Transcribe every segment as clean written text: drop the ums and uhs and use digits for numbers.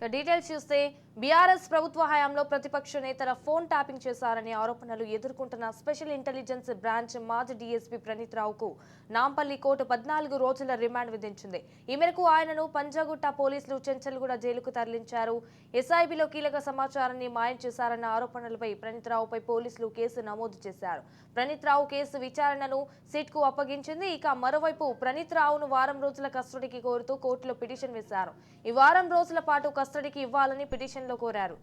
Details చూస్తే BRS ప్రభుత్వ హయాంలో ప్రతిపక్ష నేతల ఫోన్ ట్యాపింగ్ చేశారనే ఆరోపణలు ఎదుర్కొంటున్న స్పెషల్ ఇంటెలిజెన్స్ బ్రాంచ్ మాజీ డీఎస్పీ ప్రణీత్ రావుకు నాంపల్లి కోర్టు 14 రోజుల రిమాండ్ విధించింది. ఈ మేరకు ఆయనను పంజాగుట్ట పోలీసులు చెంచల్గూడ జైలుకు తరలించారు. ఎస్ఐబిలో కీలక సమాచారాన్ని మాయం చేశారన్న ఆరోపణలపై ప్రణీత్ రావుపై పోలీసులు కేసు నమోదు చేశారు. ప్రణీత్ రావు కేసు విచారణను సిట్కు అప్పగించింది. ఇక మరోవైపు ప్రణీత్ రావును వారం రోజుల కస్టడీకి కోరుతూ కోర్టులో పిటిషన్ వేశారు. ఈ వారం రోజుల పాటు కస్టడీకి ఇవ్వాలని పిటిషన్లో కోరారు.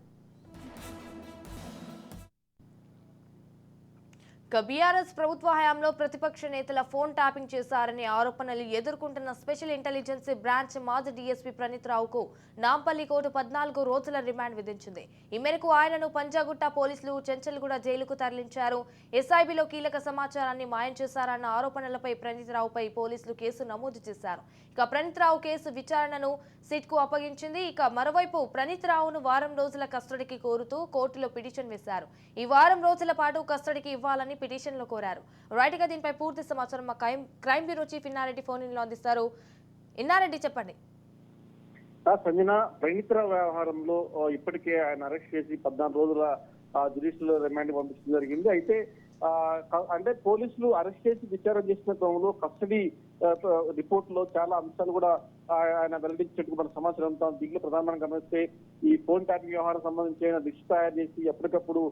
బీఆర్ఎస్ ప్రభుత్వ హయాంలో ప్రతిపక్ష నేతల ఫోన్ ట్యాపింగ్ చేశారనే ఆరోపణలు ఎదుర్కొంటున్న స్పెషల్ ఇంటెలిజెన్స్ బ్రాంచ్ మాజీ డీఎస్పీ ప్రణీత్ రావుకు నాంపల్లి కోర్టు 14 రోజుల రిమాండ్ విధించింది. ఈ మేరకు ఆయనను పంజాగుట్ట పోలీసులు చెంచల్గూడ జైలుకు తరలించారు. ఎస్ఐబిలో కీలక సమాచారాన్ని మాయం చేశారన్న ఆరోపణలపై ప్రణీత్ రావుపై పోలీసులు కేసు నమోదు చేశారు. ఇక ప్రణీత్ రావు కేసు విచారణను సిట్కు అప్పగించింది. ఇక మరోవైపు ప్రణీత్ రావును వారం రోజుల కస్టడీకి కోరుతూ కోర్టులో పిటిషన్ వేశారు. ఈ వారం రోజుల పాటు కస్టడీకి ఇవ్వాలని పిటిషన్లో కోరారు. రైట్ గా దీనిపై పూర్తి సమాచారం మా crime bureau chief Inna Reddy phone in లో అందిస్తారు. ఇన్నారెడ్డి చెప్పండి. సంజన, ప్రణీత్ రావు వ్యవహారంలో ఇప్పటికే ఆయన అరెస్ట్ చేసి 14 రోజుల జ్యుడిషియల్ రిమాండ్ పంపించడం జరిగింది. అయితే అంటే పోలీసులు అరెస్ట్ చేసి విచారణ చేసిన క్రమంలో కస్టడీ రిపోర్ట్ లో చాలా అంశాలు కూడా ఆయన వెల్లడించినట్టు మన సమాచారం. దీంట్లో ప్రధానంగా గమనిస్తే ఈ ఫోన్ ట్యాపింగ్ వ్యవహారం సంబంధించి ఆయన లిస్ట్ తయారు చేసి ఎప్పటికప్పుడు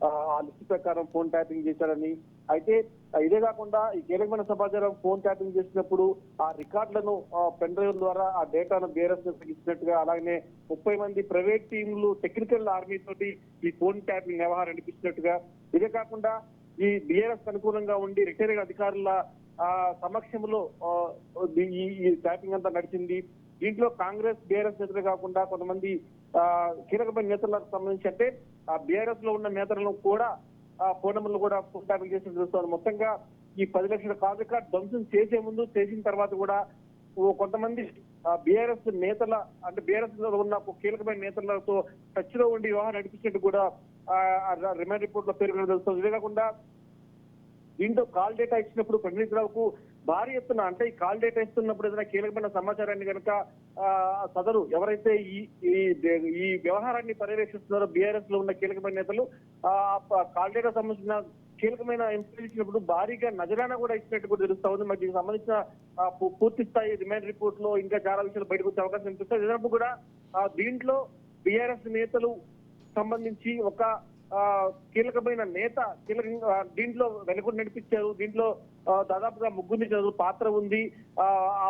ఆ లిస్ట్ ప్రకారం ఫోన్ ట్యాపింగ్ చేశారని, అయితే ఇదే కాకుండా ఈ కీలకమైన సమాచారం ఫోన్ ట్యాపింగ్ చేసినప్పుడు ఆ రికార్డులను పెన్ డ్రైవ్ ద్వారా ఆ డేటాను బీఆర్ఎస్ ఇచ్చినట్టుగా, అలాగే 30 మంది ప్రైవేట్ టీంలు టెక్నికల్ ఆర్మీ తోటి ఈ ఫోన్ ట్యాపింగ్ వ్యవహారం నడిపించినట్టుగా, ఇదే కాకుండా ఈ బీఆర్ఎస్ అనుకూలంగా ఉండి రిటైరింగ్ అధికారుల సమక్షంలో ఈ ట్యాపింగ్ అంతా నడిచింది. దీంట్లో కాంగ్రెస్ బీఆర్ఎస్ నేతలు కాకుండా కొంతమంది కీలకమైన నేతలకు సంబంధించి, అంటే ఆ బీఆర్ఎస్ లో ఉన్న నేతలను కూడా ఫోన్ నెంబర్లు కూడా ఫోన్ ట్యాపింగ్ చేసి చూస్తారు. మొత్తంగా ఈ 10 లక్షల కాల్ రికార్డ్ ధ్వంసం చేసే ముందు, చేసిన తర్వాత కూడా కొంతమంది బీఆర్ఎస్ నేతల, అంటే బీఆర్ఎస్ లో ఉన్న కీలకమైన నేతలతో టచ్ లో ఉండి వ్యవహారం నడిపించినట్టు కూడా రిమాండ్ రిపోర్ట్ లో పేర్కొనడం తెలుస్తుంది. ఇదే కాకుండా దీంట్లో కాల్ డేటా ఇచ్చినప్పుడు ప్రణీత్ రావుకు భారీ ఎత్తున, అంటే ఈ కాల్ డేటా ఇస్తున్నప్పుడు ఏదైనా కీలకమైన సమాచారాన్ని కనుక సదరు ఎవరైతే ఈ వ్యవహారాన్ని పర్యవేక్షిస్తున్నారో బీఆర్ఎస్ లో ఉన్న కీలకమైన నేతలు కాల్ డేటా సంబంధించిన కీలకమైన ఇన్ఫర్మేషన్ ఇచ్చినప్పుడు భారీగా నజరానా కూడా ఇచ్చినట్టు కూడా తెలుస్తా ఉంది. మరి దీనికి సంబంధించిన పూర్తి స్థాయి రిమాండ్ రిపోర్ట్ లో ఇంకా చాలా విషయాలు బయటకు వచ్చే అవకాశం కనిపిస్తుంది. ఇదనప్పుడు కూడా దీంట్లో బీఆర్ఎస్ నేతలు సంబంధించి ఒక కీలకమైన నేత దీంట్లో వెనుక నడిపించారు. దీంట్లో దాదాపుగా 3 పాత్ర ఉంది.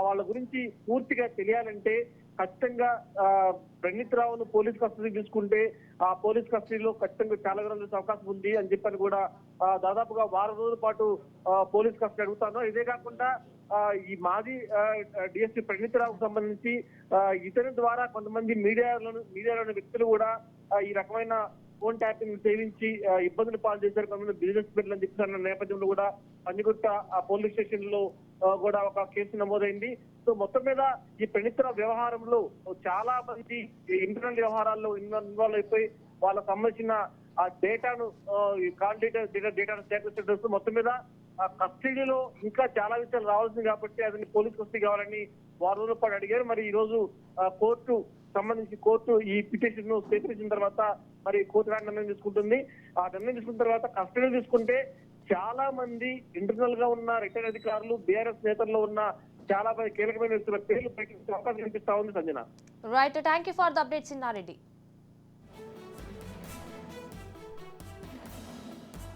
వాళ్ళ గురించి పూర్తిగా తెలియాలంటే ఖచ్చితంగా ప్రణీత్ రావును పోలీస్ కస్టడీ తీసుకుంటే ఆ పోలీస్ కస్టడీలో ఖచ్చితంగా చాలా వివరాలు చూసే అవకాశం ఉంది అని చెప్పని కూడా దాదాపుగా వారం రోజుల పాటు పోలీస్ కస్టడీ అడుగుతాను. ఇదే కాకుండా ఈ మాజీ డిఎస్పీ ప్రణీత్ రావుకు సంబంధించి ఇతని ద్వారా కొంతమంది మీడియాలోని వ్యక్తులు కూడా ఈ రకమైన ఫోన్ ట్యాపింగ్ సేవించి ఇబ్బందులు పాలు చేశారు, కొంతమంది బిజినెస్ మెన్లు అని చెప్పిన నేపథ్యంలో కూడా పంజగుట్ట పోలీస్ స్టేషన్ లో కూడా ఒక కేసు నమోదైంది. సో మొత్తం మీద ఈ ప్రణీత్ రావు వ్యవహారంలో చాలా మంది ఇంటర్నల్ వ్యవహారాల్లో ఇన్వాల్వ్ అయిపోయి వాళ్ళకు సంబంధించిన ఆ డేటాను కాల్ డేటాను సేకరిస్తూ మొత్తం మీద కస్టడీలో ఇంకా చాలా విషయాలు రావాల్సింది కాబట్టి అది పోలీస్ కస్టడీ కావాలని వారం రోజుల పాటు అడిగారు. మరి ఈ రోజు కోర్టు ఈ పిటిషన్ ను స్వీకరించిన తర్వాత మరి కోర్టు నిర్ణయం తీసుకుంటుంది. ఆ నిర్ణయం తీసుకున్న తర్వాత కస్టడీ తీసుకుంటే చాలా మంది ఇంటర్నల్ గా ఉన్న రిటైర్డ్ అధికారులు, బీఆర్ఎస్ నేతల్లో ఉన్న చాలా మంది కీలకమైన వ్యక్తుల పేర్లు బయటకు అవకాశం కనిపిస్తా ఉంది. Sanjana, right, thank you for the updates Inna Reddy.